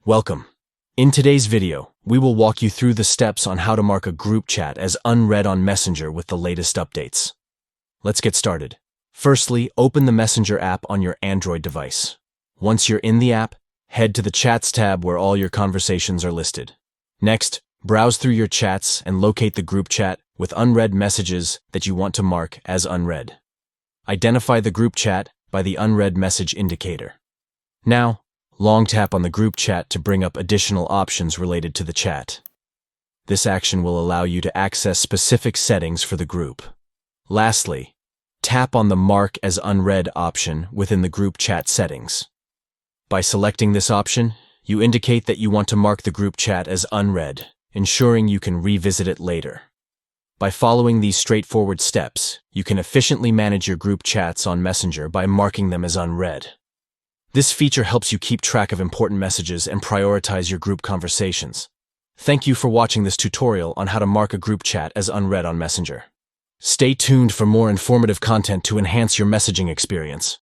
Welcome. In today's video, we will walk you through the steps on how to mark a group chat as unread on Messenger with the latest updates. Let's get started. Firstly, open the Messenger app on your Android device. Once you're in the app, head to the Chats tab where all your conversations are listed. Next, browse through your chats and locate the group chat with unread messages that you want to mark as unread. Identify the group chat by the unread message indicator. Now, long tap on the group chat to bring up additional options related to the chat. This action will allow you to access specific settings for the group. Lastly, tap on the Mark as Unread option within the group chat settings. By selecting this option, you indicate that you want to mark the group chat as unread, ensuring you can revisit it later. By following these straightforward steps, you can efficiently manage your group chats on Messenger by marking them as unread. This feature helps you keep track of important messages and prioritize your group conversations. Thank you for watching this tutorial on how to mark a group chat as unread on Messenger. Stay tuned for more informative content to enhance your messaging experience.